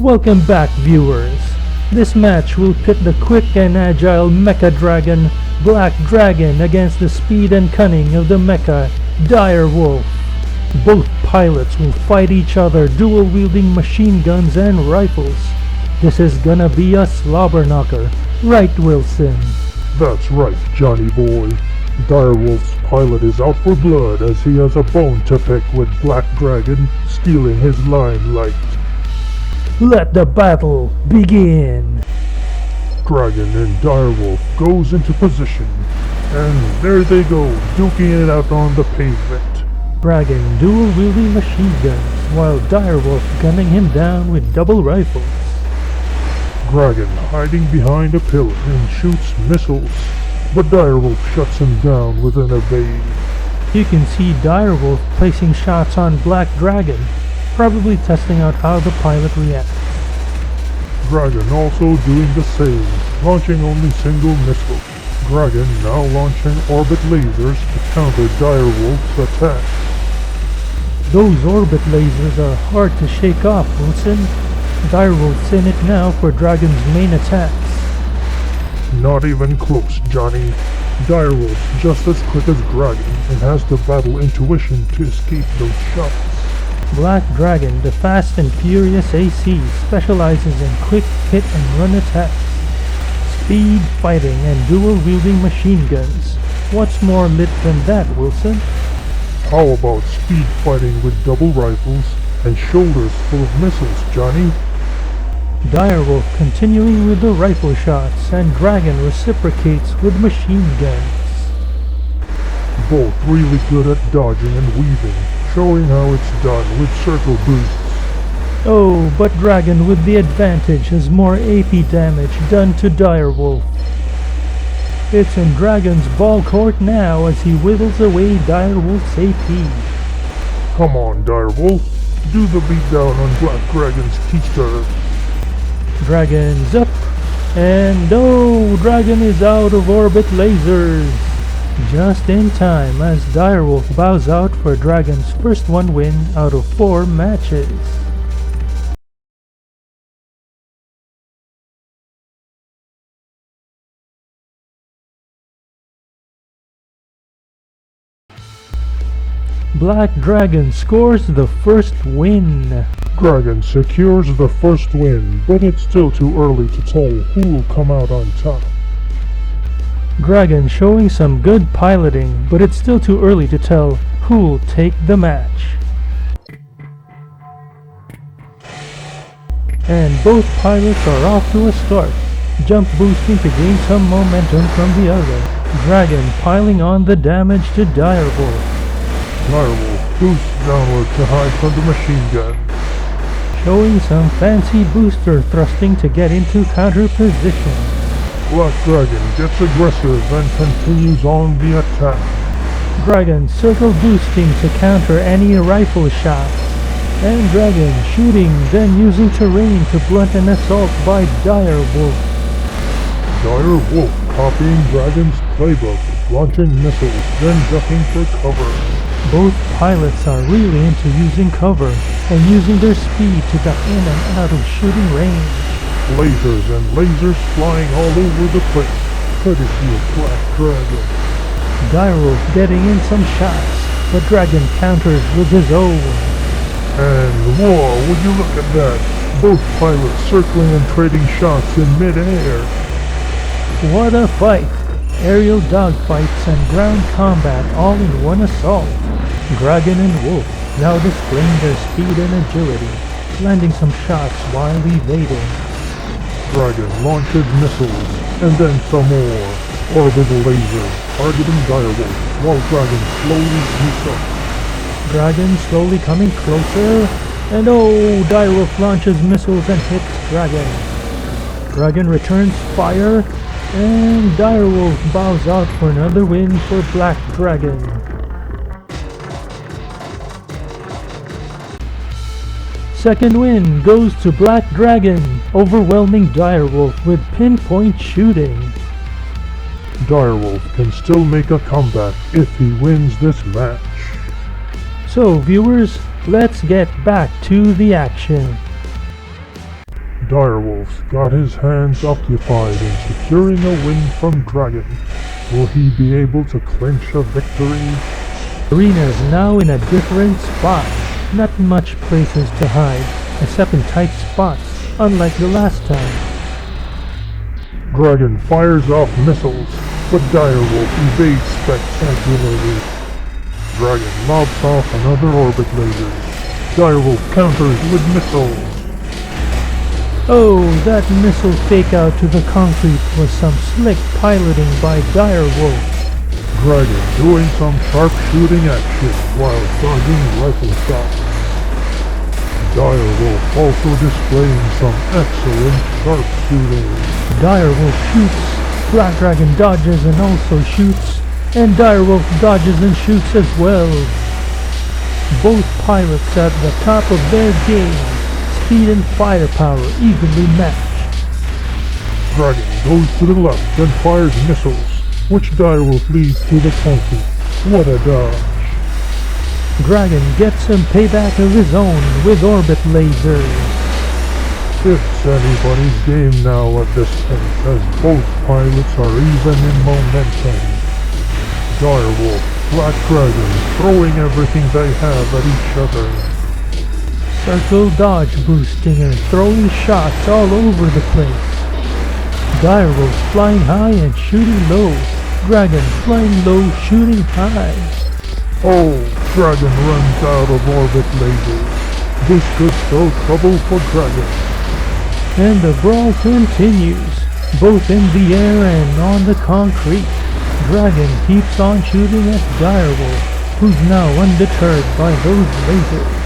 Welcome back, viewers. This match will pit the quick and agile MechaDragon, Black Dragon against the speed and cunning of the mecha, Dire Wolf. Both pilots will fight each other dual-wielding machine guns and rifles. This is gonna be a slobber knocker, right, Wilson? That's right, Johnny boy. Direwolf's pilot is out for blood as he has a bone to pick with Black Dragon stealing his limelight. Let the battle begin! Dragon and Direwolf goes into position, and there they go, duking it out on the pavement. Dragon dual-wielding machine guns, while Direwolf gunning him down with double rifles. Dragon hiding behind a pillar and shoots missiles, but Direwolf shuts him down with an evade. You can see Direwolf placing shots on Black Dragon, probably testing out how the pilot reacts. Dragon also doing the same, launching only single missiles. Dragon now launching orbit lasers to counter Direwolf's attacks. Those orbit lasers are hard to shake off, Wilson. Direwolf's in it now for Dragon's main attacks. Not even close, Johnny. Direwolf's just as quick as Dragon and has the battle intuition to escape those shots. Black Dragon, the fast and furious AC, specializes in quick hit and run attacks, speed fighting and dual-wielding machine guns. What's more lit than that, Wilson? How about speed fighting with double rifles and shoulders full of missiles, Johnny? Direwolf continuing with the rifle shots, and Dragon reciprocates with machine guns. Both really good at dodging and weaving, showing how it's done with circle boosts. Oh, but Dragon with the advantage has more AP damage done to Direwolf. It's in Dragon's ball court now as he whittles away Direwolf's AP. Come on, Direwolf, do the beatdown on Black Dragon's keister. Dragon's up, and oh, Dragon is out of orbit lasers. Just in time as Direwolf bows out for Dragon's first one win out of 4 matches. Black Dragon scores the first win. Dragon secures the first win, but it's still too early to tell who will come out on top. Dragon showing some good piloting, but it's still too early to tell who'll take the match. And both pilots are off to a start, jump boosting to gain some momentum from the other. Dragon piling on the damage to Direwolf. Direwolf boosts downward to hide from the machine gun. Showing some fancy booster thrusting to get into counter position. Black Dragon gets aggressive and continues on the attack. Dragon circle boosting to counter any rifle shots. And Dragon shooting, then using terrain to blunt an assault by Direwolf. Direwolf copying Dragon's playbook, launching missiles, then ducking for cover. Both pilots are really into using cover and using their speed to duck in and out of shooting range. Lasers and lasers flying all over the place, courtesy of Black Dragon. Direwolf getting in some shots, but Dragon counters with his own. And whoa, would you look at that? Both pilots circling and trading shots in mid-air. What a fight! Aerial dogfights and ground combat all in one assault. Dragon and Wolf now displaying their speed and agility, landing some shots while evading. Dragon launches missiles, and then some more. Orbital lasers targeting Direwolf, while Dragon slowly sneaks up. Dragon slowly coming closer, and oh, Direwolf launches missiles and hits Dragon. Dragon returns fire, and Direwolf bows out for another win for Black Dragon. Second win goes to Black Dragon, overwhelming Direwolf with pinpoint shooting. Direwolf can still make a comeback if he wins this match. So viewers, let's get back to the action. Direwolf's got his hands occupied in securing a win from Dragon. Will he be able to clinch a victory? Arena is now in a different spot. Not much places to hide, except in tight spots, unlike the last time. Dragon fires off missiles, but Direwolf evades spectacularly. Dragon lobs off another orbit laser. Direwolf counters with missiles. Oh, that missile fake-out to the concrete was some slick piloting by Direwolf. Dragon doing some sharpshooting action while dodging rifle shots. Direwolf also displaying some excellent sharpshooting. Direwolf shoots, Black Dragon dodges and also shoots, and Direwolf dodges and shoots as well. Both pilots at the top of their game. Speed and firepower evenly matched. Dragon goes to the left and fires missiles, which Direwolf leads to the concrete. What a dodge. Dragon gets some payback of his own with orbit lasers. It's anybody's game now at this point, as both pilots are even in momentum. Direwolf, Black Dragon throwing everything they have at each other. Circle dodge boosting and throwing shots all over the place. Direwolf flying high and shooting low. Dragon flying low, shooting high. Oh, Dragon runs out of orbit lasers. This could spell trouble for Dragon. And the brawl continues, both in the air and on the concrete. Dragon keeps on shooting at Direwolf, who's now undeterred by those lasers.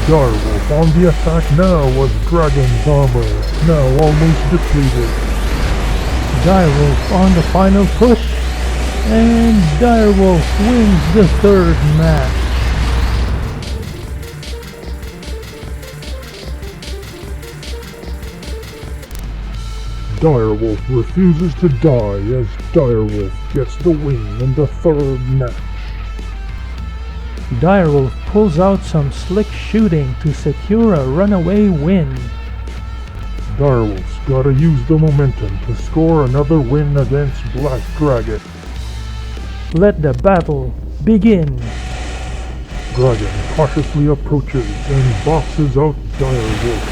Direwolf on the attack now as Dragon's armor, now almost depleted. Direwolf on the final push, and Direwolf wins the third match. Direwolf refuses to die as Direwolf gets the win in the third match. Direwolf pulls out some slick shooting to secure a runaway win. Direwolf's gotta use the momentum to score another win against Black Dragon. Let the battle begin. Dragon cautiously approaches and boxes out Direwolf.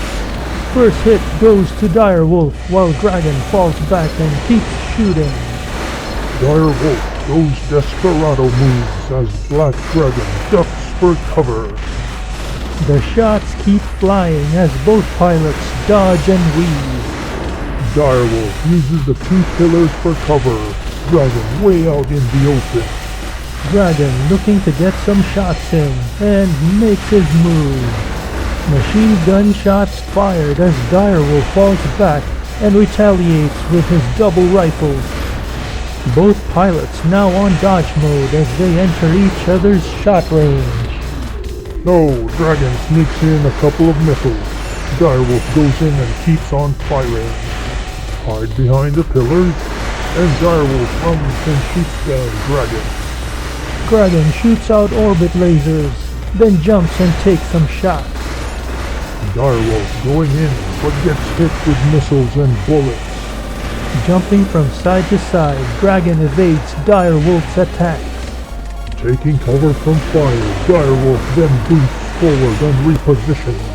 First hit goes to Direwolf while Dragon falls back and keeps shooting. Direwolf goes desperado moves as Black Dragon ducks for cover. The shots keep flying as both pilots dodge and weave. Direwolf uses the two pillars for cover. Dragon way out in the open. Dragon looking to get some shots in and makes his move. Machine gun shots fired as Direwolf falls back and retaliates with his double rifle. Both pilots now on dodge mode as they enter each other's shot range. No, Dragon sneaks in a couple of missiles. Direwolf goes in and keeps on firing. Hide behind the pillars, and Direwolf runs and shoots down Dragon. Dragon shoots out orbit lasers, then jumps and takes some shots. Direwolf going in, but gets hit with missiles and bullets. Jumping from side to side, Dragon evades Direwolf's attacks. Taking cover from fire, Direwolf then boosts forward and repositions.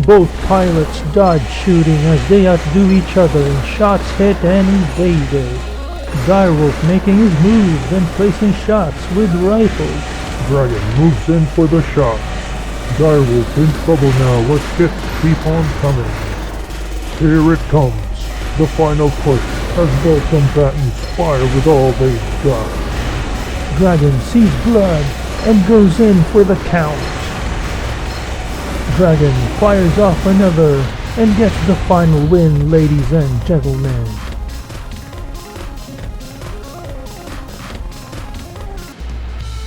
Both pilots dodge shooting as they outdo each other in shots hit and evaded. Direwolf making his moves and placing shots with rifles. Dragon moves in for the shot. Direwolf in trouble now as hits keep on coming. Here it comes, the final push as both combatants fire with all they've got. Dragon sees blood and goes in for the count. Dragon fires off another and gets the final win, ladies and gentlemen.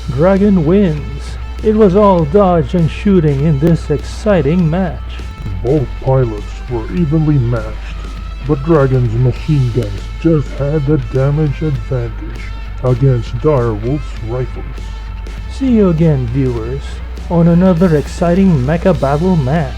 Dragon wins. It was all dodge and shooting in this exciting match. Both pilots were evenly matched, but Dragon's machine guns just had the damage advantage against Direwolf's rifles. See you again, viewers, on another exciting mecha battle match.